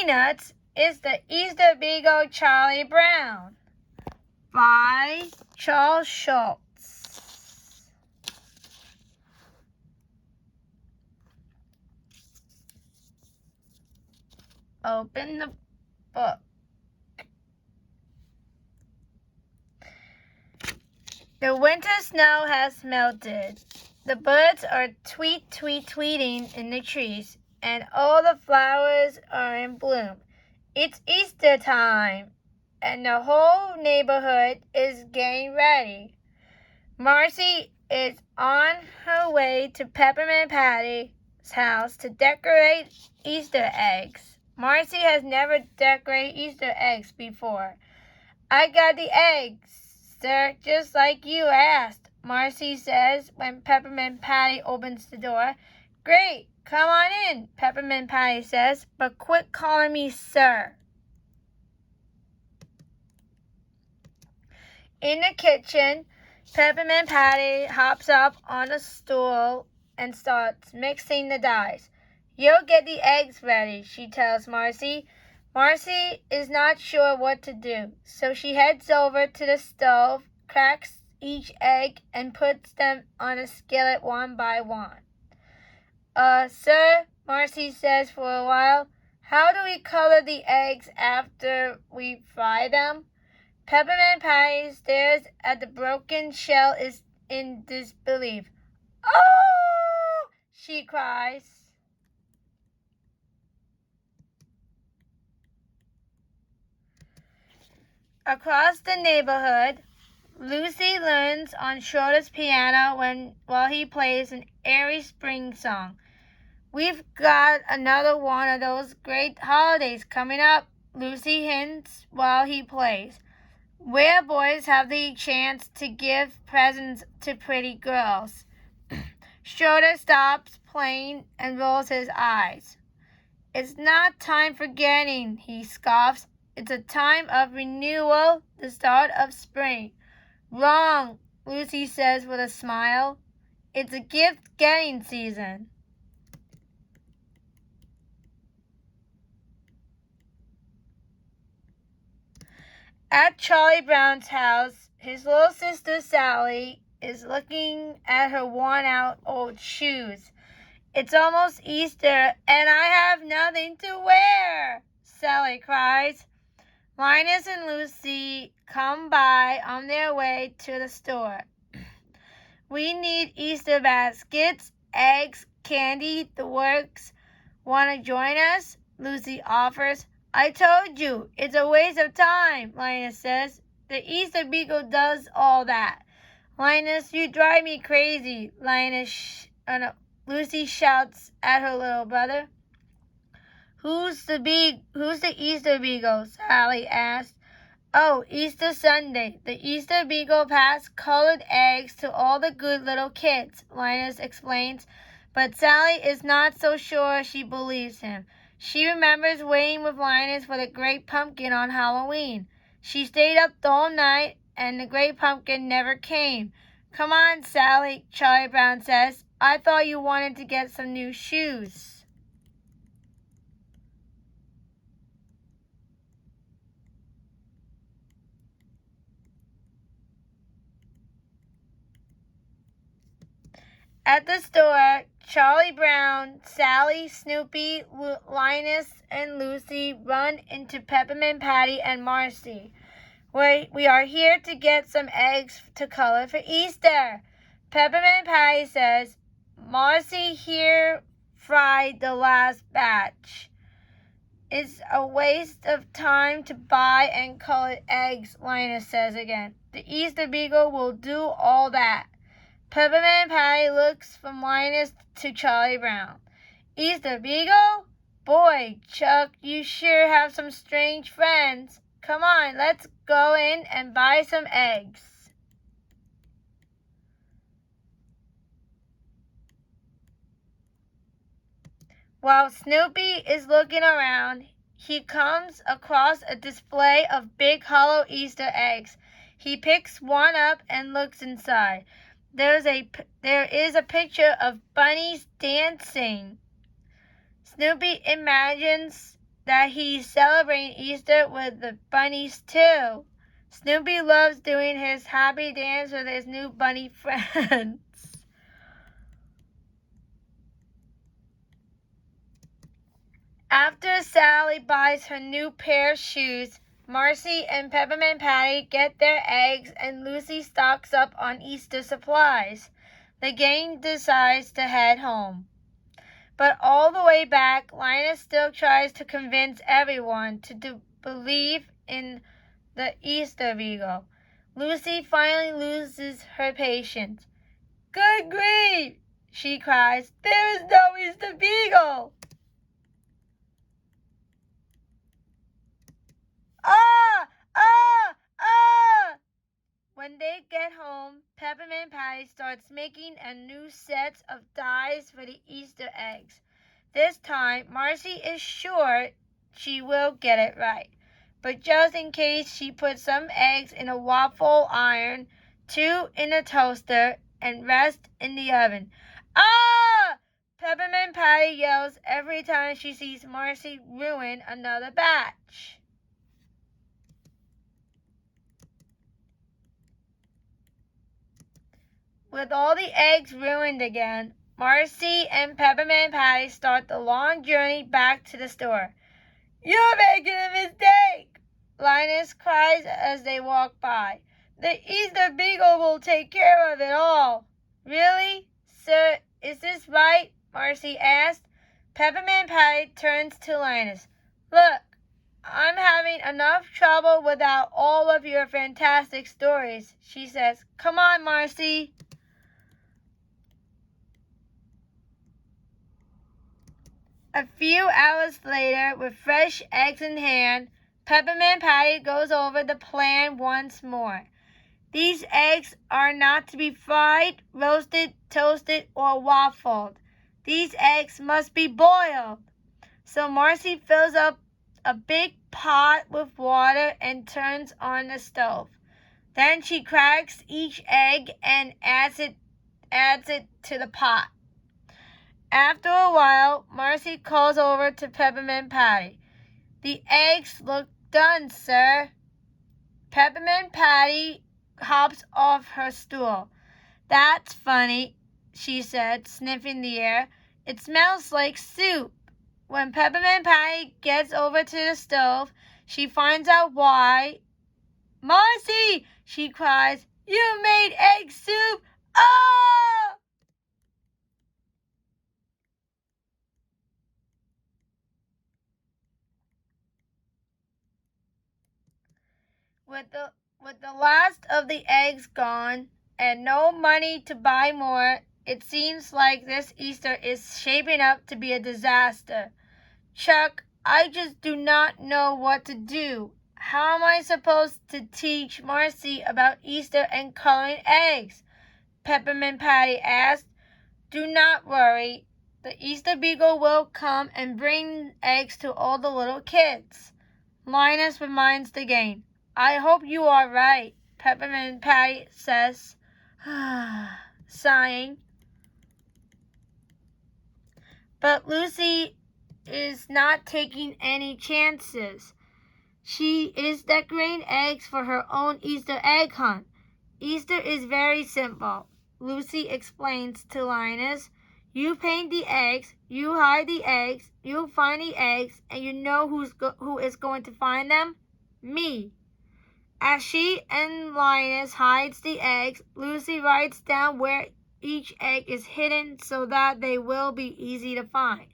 Peanuts is the Easter Beagle Charlie Brown by Charles Schulz. Open the book. The winter snow has melted. The birds are tweeting in the trees, and all the flowers are in bloom. It's Easter time, and the whole neighborhood is getting ready. Marcy is on her way to Peppermint Patty's house to decorate Easter eggs. Marcy has never decorated Easter eggs before. I got the eggs, sir, just like you asked, Marcy says when Peppermint Patty opens the door. Great, come on in, Peppermint Patty says, but quit calling me sir. In the kitchen, Peppermint Patty hops up on a stool and starts mixing the dyes. You'll get the eggs ready, she tells Marcy. Marcy is not sure what to do, so she heads over to the stove, cracks each egg, and puts them on a skillet one by one. Sir, Marcy says for a while, how do we color the eggs after we fry them? Peppermint Patty stares at the broken shell in disbelief. Oh! She cries. Across the neighborhood, Lucy learns on Schroeder's piano while he plays an airy spring song. We've got another one of those great holidays coming up, Lucy hints while he plays, where boys have the chance to give presents to pretty girls. Schroeder stops playing and rolls his eyes. It's not time for getting, he scoffs. It's a time of renewal, the start of spring. Wrong, Lucy says with a smile. It's a gift-getting season. At Charlie Brown's house, his little sister Sally is looking at her worn-out old shoes. It's almost Easter, and I have nothing to wear, Sally cries. Linus and Lucy come by on their way to the store. We need Easter baskets, eggs, candy, the works. Want to join us? Lucy offers. I told you, it's a waste of time, Linus says. The Easter Beagle does all that. Linus, you drive me crazy, Lucy shouts at her little brother. Who's the Easter Beagle? Sally asked. Oh, Easter Sunday. The Easter Beagle passed colored eggs to all the good little kids, Linus explains. But Sally is not so sure she believes him. She remembers waiting with Linus for the great pumpkin on Halloween. She stayed up the whole night, and the great pumpkin never came. Come on, Sally, Charlie Brown says. I thought you wanted to get some new shoes. At the store, Charlie Brown, Sally, Snoopy, Linus, and Lucy run into Peppermint Patty and Marcy. We are here to get some eggs to color for Easter. Peppermint Patty says, Marcy here fried the last batch. It's a waste of time to buy and color eggs, Linus says again. The Easter Beagle will do all that. Peppermint Patty looks from Linus to Charlie Brown. Easter Beagle? Boy, Chuck, you sure have some strange friends. Come on, let's go in and buy some eggs. While Snoopy is looking around, he comes across a display of big hollow Easter eggs. He picks one up and looks inside. There is a picture of bunnies dancing. Snoopy imagines that he's celebrating Easter with the bunnies too. Snoopy loves doing his happy dance with his new bunny friends. After Sally buys her new pair of shoes, Marcy and Peppermint Patty get their eggs and Lucy stocks up on Easter supplies. The gang decides to head home. But all the way back, Linus still tries to convince everyone to believe in the Easter Beagle. Lucy finally loses her patience. "Good grief!" she cries. "There is no Easter Beagle!" "Ah! Ah! Ah!" When they get home, Peppermint Patty starts making a new set of dies for the Easter eggs. This time, Marcy is sure she will get it right. But just in case, she puts some eggs in a waffle iron, 2 in a toaster, and rest in the oven. "Ah!" Peppermint Patty yells every time she sees Marcy ruin another batch. With all the eggs ruined again, Marcy and Peppermint Patty start the long journey back to the store. "You're making a mistake!" Linus cries as they walk by. "The Easter Beagle will take care of it all." "Really, sir, is this right?" Marcy asked. Peppermint Patty turns to Linus. "Look, I'm having enough trouble without all of your fantastic stories," she says. "Come on, Marcy." A few hours later, with fresh eggs in hand, Peppermint Patty goes over the plan once more. These eggs are not to be fried, roasted, toasted, or waffled. These eggs must be boiled. So Marcy fills up a big pot with water and turns on the stove. Then she cracks each egg and adds it to the pot. After a while, Marcy calls over to Peppermint Patty. "The eggs look done, sir." Peppermint Patty hops off her stool. "That's funny," she said, sniffing the air. "It smells like soup." When Peppermint Patty gets over to the stove, she finds out why. "Marcy!" she cries. "You made egg soup! Ah!" With the last of the eggs gone and no money to buy more, it seems like this Easter is shaping up to be a disaster. "Chuck, I just do not know what to do. How am I supposed to teach Marcy about Easter and coloring eggs?" Peppermint Patty asked. "Do not worry. The Easter Beagle will come and bring eggs to all the little kids." Linus reminds the gang. "I hope you are right," Peppermint Patty says, sighing. But Lucy is not taking any chances. She is decorating eggs for her own Easter egg hunt. "Easter is very simple," Lucy explains to Linus. "You paint the eggs, you hide the eggs, you find the eggs, and you know who is going to find them? Me." As she and Linus hides the eggs, Lucy writes down where each egg is hidden so that they will be easy to find.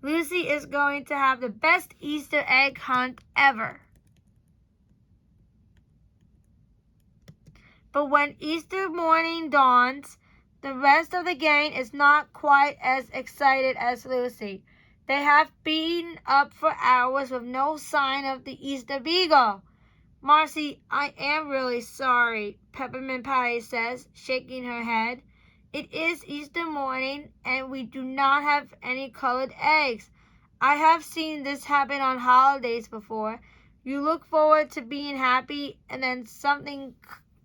Lucy is going to have the best Easter egg hunt ever. But when Easter morning dawns, the rest of the gang is not quite as excited as Lucy. They have been up for hours with no sign of the Easter Beagle. "Marcy, I am really sorry," Peppermint Patty says, shaking her head. "It is Easter morning, and we do not have any colored eggs. I have seen this happen on holidays before. You look forward to being happy, and then something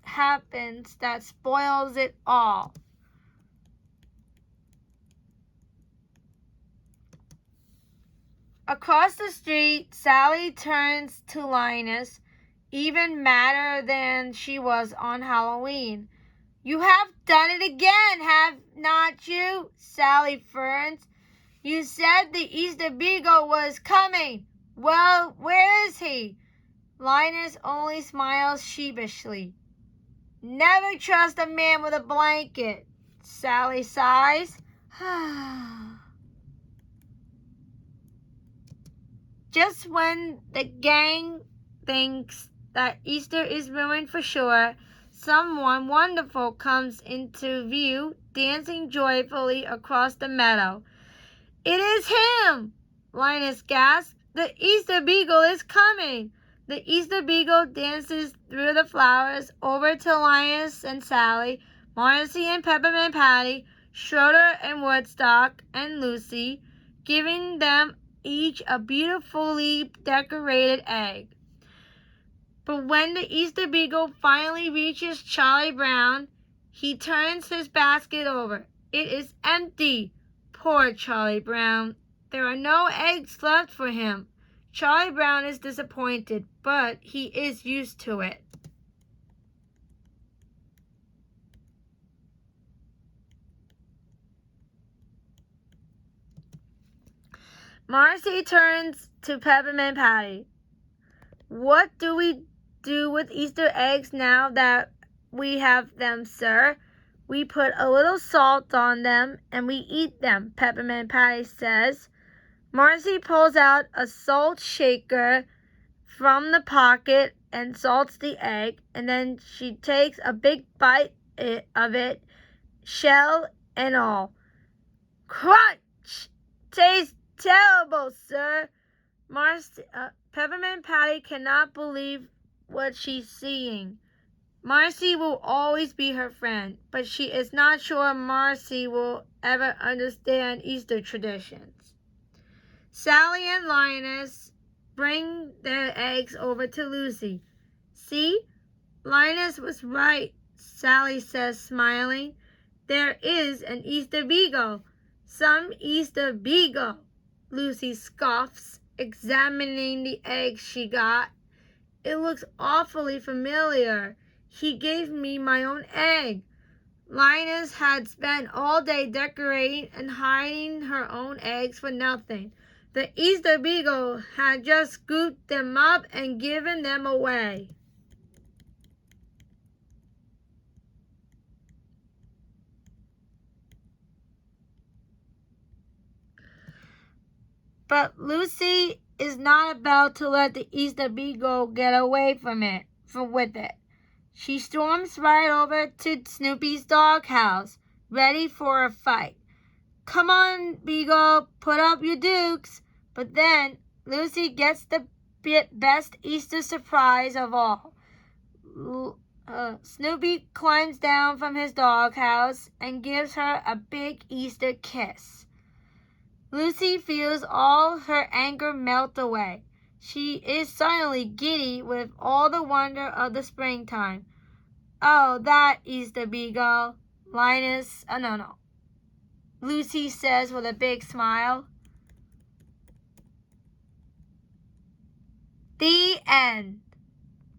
happens that spoils it all." A Across the street, Sally turns to Linus, even madder than she was on Halloween. "You have done it again, have not you?" Sally ferns. "You said the Easter Beagle was coming. Well, where is he?" Linus only smiles sheepishly. "Never trust a man with a blanket," Sally sighs. Just when the gang thinks that Easter is ruined for sure, someone wonderful comes into view, dancing joyfully across the meadow. "It is him!" Linus gasps. "The Easter Beagle is coming!" The Easter Beagle dances through the flowers over to Linus and Sally, Marcy and Peppermint Patty, Schroeder and Woodstock and Lucy, giving them each a beautifully decorated egg. But when the Easter Beagle finally reaches Charlie Brown, he turns his basket over. It is empty. Poor Charlie Brown. There are no eggs left for him. Charlie Brown is disappointed, but he is used to it. Marcy turns to Peppermint Patty. "What do we do with Easter eggs now that we have them, sir?" "We put a little salt on them and we eat them," Peppermint Patty says. Marcy pulls out a salt shaker from the pocket and salts the egg, and then she takes a big bite of it, shell and all. "Crunch! Tastes terrible, sir." Peppermint Patty cannot believe what she's seeing. Marcy will always be her friend, but she is not sure Marcy will ever understand Easter traditions. Sally and Linus bring their eggs over to Lucy. "See? Linus was right," Sally says, smiling. "There is an Easter Beagle." "Some Easter Beagle," Lucy scoffs, examining the eggs she got. "It looks awfully familiar. He gave me my own egg." Linus had spent all day decorating and hiding her own eggs for nothing. The Easter Beagle had just scooped them up and given them away. But Lucy is not about to let the Easter Beagle get away with it. She storms right over to Snoopy's doghouse, ready for a fight. "Come on, Beagle, put up your dukes." But then Lucy gets the best Easter surprise of all. Snoopy climbs down from his doghouse and gives her a big Easter kiss. Lucy feels all her anger melt away. She is suddenly giddy with all the wonder of the springtime. "Oh, that Easter Beagle." Lucy says with a big smile. The end.